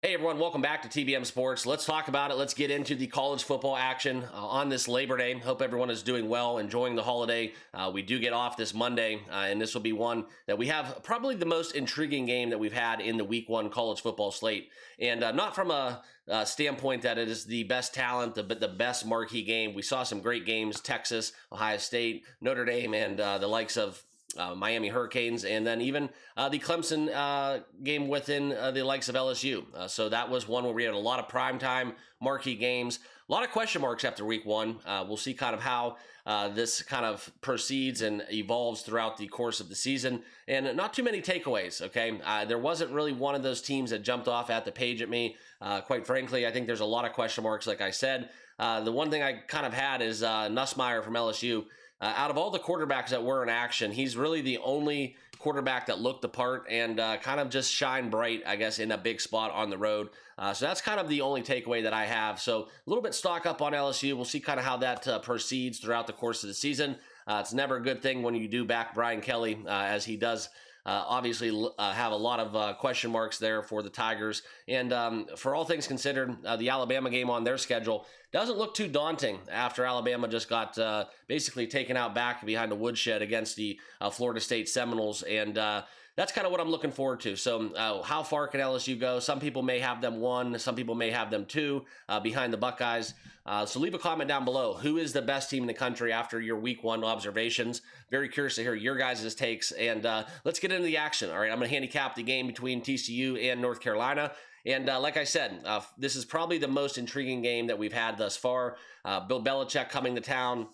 Hey everyone, welcome back to TBM Sports. Let's talk about it. Let's get into the college football action on this Labor Day. Hope everyone is doing well, enjoying the holiday. We do get off this Monday, and this will be one that we have probably the most intriguing game that we've had in the Week 1 college football slate. And not from a standpoint that it is the best talent, the best marquee game. We saw some great games, Texas, Ohio State, Notre Dame, and the likes of Miami Hurricanes, and then even the Clemson game within the likes of LSU. So that was one where we had a lot of primetime marquee games, a lot of question marks after week one. We'll see kind of how this kind of proceeds and evolves throughout the course of the season, and not too many takeaways, okay? There wasn't really one of those teams that jumped off at the page at me. Quite frankly, I think there's a lot of question marks, like I said. The one thing I kind of had is Nussmeier from LSU. Out of all the quarterbacks that were in action, he's really the only quarterback that looked the part and kind of just shined bright, I guess, in a big spot on the road. So that's kind of the only takeaway that I have. So a little bit stock up on LSU. We'll see kind of how that proceeds throughout the course of the season. It's never a good thing when you do back Brian Kelly, as he does obviously have a lot of question marks there for the Tigers. And for all things considered, the Alabama game on their schedule doesn't look too daunting after Alabama just got basically taken out back behind a woodshed against the Florida State Seminoles. And that's kind of what I'm looking forward to. So how far can LSU go? Some people may have them 1, some people may have them 2 behind the Buckeyes. So leave a comment down below. Who is the best team in the country after your week 1 observations? Very curious to hear your guys' takes. And let's get into the action. All right, I'm going to handicap the game between TCU and North Carolina. And like I said, this is probably the most intriguing game that we've had thus far. Bill Belichick coming to town,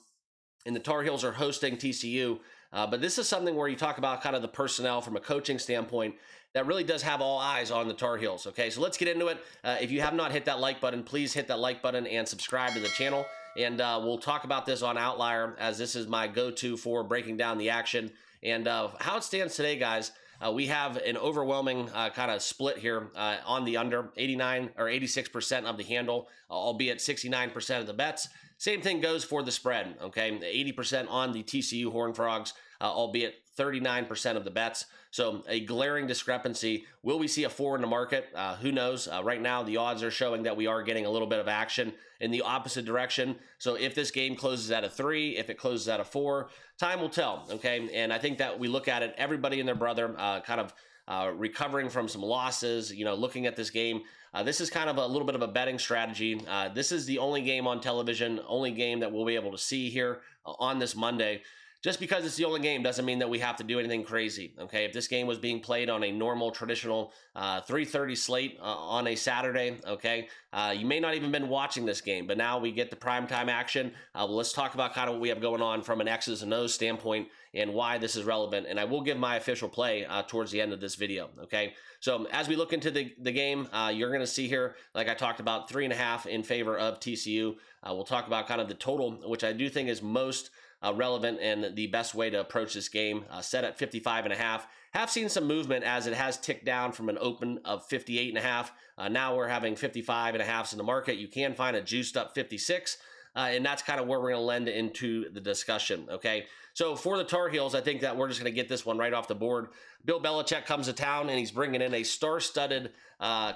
and the Tar Heels are hosting TCU. But this is something where you talk about kind of the personnel from a coaching standpoint that really does have all eyes on the Tar Heels. Okay, so let's get into it. If you have not hit that like button, please hit that like button and subscribe to the channel. And we'll talk about this on Outlier, as this is my go-to for breaking down the action. And how it stands today, guys, we have an overwhelming kind of split here on the under. 89 or 86% of the handle, albeit 69% of the bets. Same thing goes for the spread, okay? 80% on the TCU Horned Frogs, albeit 39% of the bets. So a glaring discrepancy. Will we see a 4 in the market? Who knows? Right now, the odds are showing that we are getting a little bit of action in the opposite direction. So if this game closes at a 3, if it closes at a 4, time will tell, okay? And I think that we look at it, everybody and their brother kind of recovering from some losses, looking at this game. This is kind of a little bit of a betting strategy. This is the only game on television, only game that we'll be able to see here on this Monday. Just because it's the only game doesn't mean that we have to do anything crazy, okay? If this game was being played on a normal, traditional 3:30 slate on a Saturday, okay, you may not even been watching this game, but now we get the primetime action. Well, let's talk about kind of what we have going on from an X's and O's standpoint and why this is relevant. And I will give my official play towards the end of this video, okay? So as we look into the game, you're going to see here, like I talked about, 3.5 in favor of TCU. We'll talk about kind of the total, which I do think is most relevant and the best way to approach this game, set at 55.5. Have seen some movement as it has ticked down from an open of 58.5. Now we're having 55.5s in the market. You can find a juiced up 56. And that's kind of where we're going to lend into the discussion, okay? So for the Tar Heels, I think that we're just going to get this one right off the board. Bill Belichick comes to town, and he's bringing in a star-studded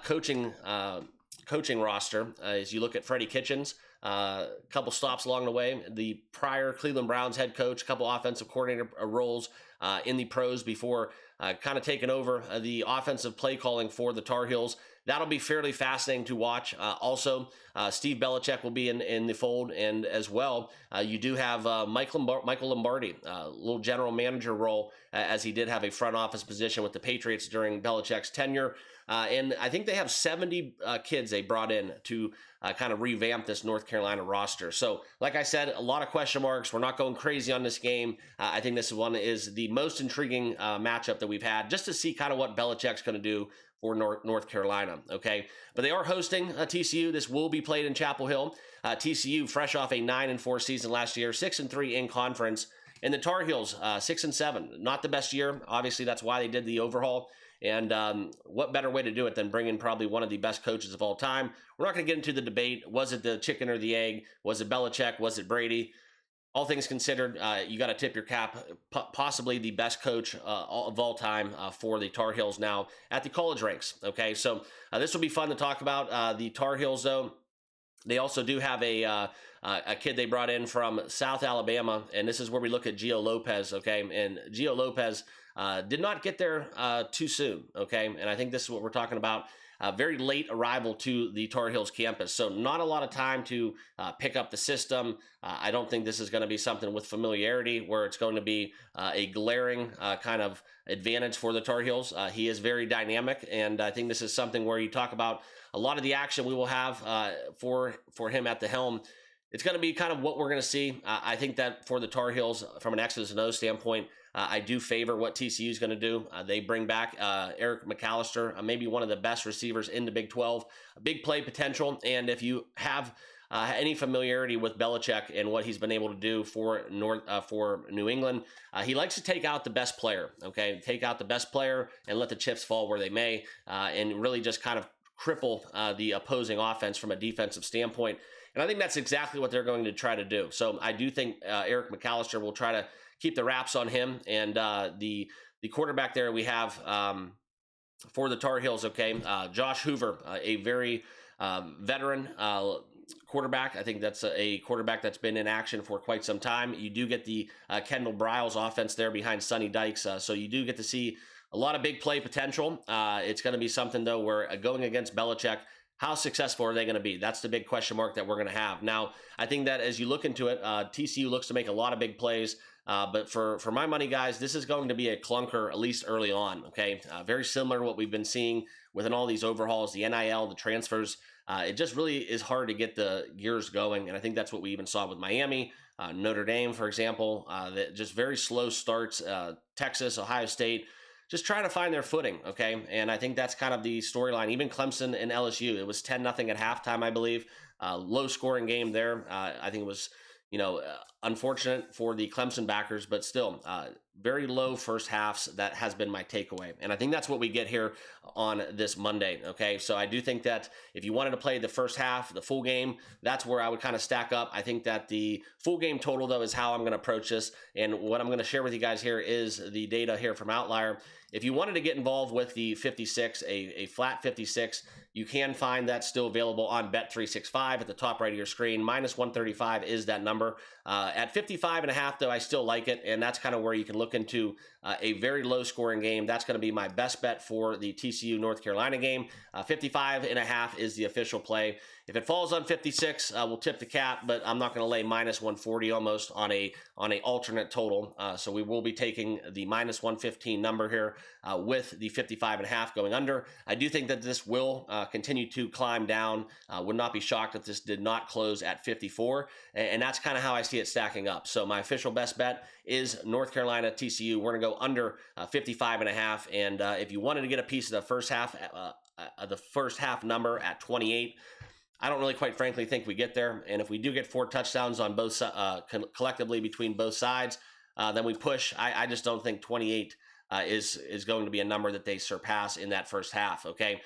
coaching roster. As you look at Freddie Kitchens, a couple stops along the way, the prior Cleveland Browns head coach, a couple offensive coordinator roles in the pros before kind of taking over the offensive play calling for the Tar Heels. That'll be fairly fascinating to watch. Also, Steve Belichick will be in the fold, and as well, you do have Michael Lombardi, little general manager role, as he did have a front office position with the Patriots during Belichick's tenure. And I think they have 70 kids they brought in to kind of revamp this North Carolina roster. So, like I said, a lot of question marks. We're not going crazy on this game. I think this one is the most intriguing matchup that we've had, just to see kind of what Belichick's going to do for North Carolina, okay? But they are hosting TCU. This will be played in Chapel Hill. TCU, fresh off a 9-4 season last year, 6-3 in conference. And the Tar Heels, 6-7. Not the best year. Obviously, that's why they did the overhaul. And what better way to do it than bring in probably one of the best coaches of all time? We're not going to get into the debate. Was it the chicken or the egg? Was it Belichick? Was it Brady? all things considered, you got to tip your cap. Possibly the best coach of all time for the Tar Heels now at the college ranks. Okay, so this will be fun to talk about. The Tar Heels, though, they also do have a kid they brought in from South Alabama, and this is where we look at Gio Lopez. Okay, and Gio Lopez did not get there too soon. Okay, and I think this is what we're talking about. Very late arrival to the Tar Heels campus, so not a lot of time to pick up the system. I don't think this is going to be something with familiarity where it's going to be a glaring kind of advantage for the Tar Heels. He is very dynamic, and I think this is something where you talk about a lot of the action we will have for him at the helm. It's going to be kind of what we're going to see. I think that for the Tar Heels, from an X's and O's standpoint, I do favor what TCU is going to do. They bring back Eric McAllister, maybe one of the best receivers in the Big 12, a big play potential. And if you have any familiarity with Belichick and what he's been able to do for New England, he likes to take out the best player. Okay, take out the best player and let the chips fall where they may, and really just kind of cripple the opposing offense from a defensive standpoint. And I think that's exactly what they're going to try to do. So I do think Eric McAllister will try to keep the wraps on him. And the quarterback there we have for the Tar Heels, okay, Josh Hoover, a very veteran quarterback. I think that's a quarterback that's been in action for quite some time. You do get the Kendall Briles offense there behind Sonny Dykes. So you do get to see a lot of big play potential. It's going to be something, though, where going against Belichick, how successful are they going to be? That's the big question mark that we're going to have. Now, I think that as you look into it, TCU looks to make a lot of big plays. But for my money, guys, this is going to be a clunker, at least early on, okay? Very similar to what we've been seeing within all these overhauls, the NIL, the transfers. It just really is hard to get the gears going, and I think that's what we even saw with Miami, Notre Dame, for example, that just very slow starts, Texas, Ohio State, just trying to find their footing, okay? And I think that's kind of the storyline. Even Clemson and LSU, it was 10-0 at halftime, I believe. Low-scoring game there. I think it was, unfortunate for the Clemson backers, but still, very low first halves. That has been my takeaway. And I think that's what we get here on this Monday, okay? So I do think that if you wanted to play the first half, the full game, that's where I would kind of stack up. I think that the full game total, though, is how I'm going to approach this. And what I'm going to share with you guys here is the data here from Outlier. If you wanted to get involved with the 56, a flat 56, you can find that still available on Bet365 at the top right of your screen. Minus 135 is that number. At 55.5, though, I still like it, and that's kind of where you can look into a very low-scoring game. That's going to be my best bet for the TCU North Carolina game. 55.5 is the official play. If it falls on 56, we'll tip the cap, but I'm not going to lay minus 140 almost on a alternate total. So we will be taking the minus 115 number here with the 55.5 going under. I do think that this will continue to climb down. Would not be shocked if this did not close at 54, and that's kind of how I see it stacking up. So my official best bet is North Carolina TCU. We're going to go under 55.5, and if you wanted to get a piece of the first half number at 28, I don't really, quite frankly, think we get there. And if we do get 4 touchdowns on both collectively between both sides, then we push. I just don't think 28 is going to be a number that they surpass in that first half. Okay,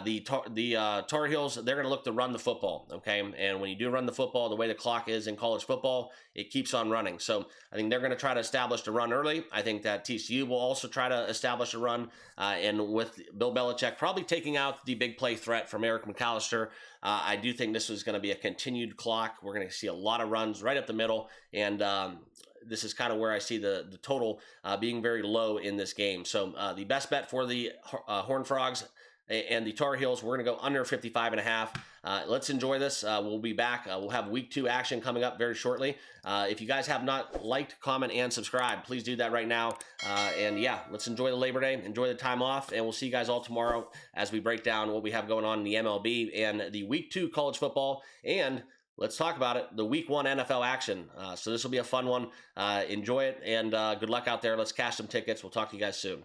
the Tar Heels, they're going to look to run the football. Okay, and when you do run the football, the way the clock is in college football, it keeps on running. So I think they're going to try to establish the run early. I think that TCU will also try to establish a run, and with Bill Belichick probably taking out the big play threat from Eric McAllister, I do think this is going to be a continued clock. We're going to see a lot of runs right up the middle, and this is kind of where I see the total being very low in this game. So the best bet for the Horned Frogs and the Tar Heels, we're going to go under 55.5. Let's enjoy this. We'll be back. We'll have week 2 action coming up very shortly. If you guys have not liked, comment, and subscribe, please do that right now. And yeah, let's enjoy the Labor Day, enjoy the time off, and we'll see you guys all tomorrow as we break down what we have going on in the MLB and the week 2 college football, and let's talk about it, the week 1 NFL action. So this will be a fun one. Enjoy it, and good luck out there. Let's cash some tickets. We'll talk to you guys soon.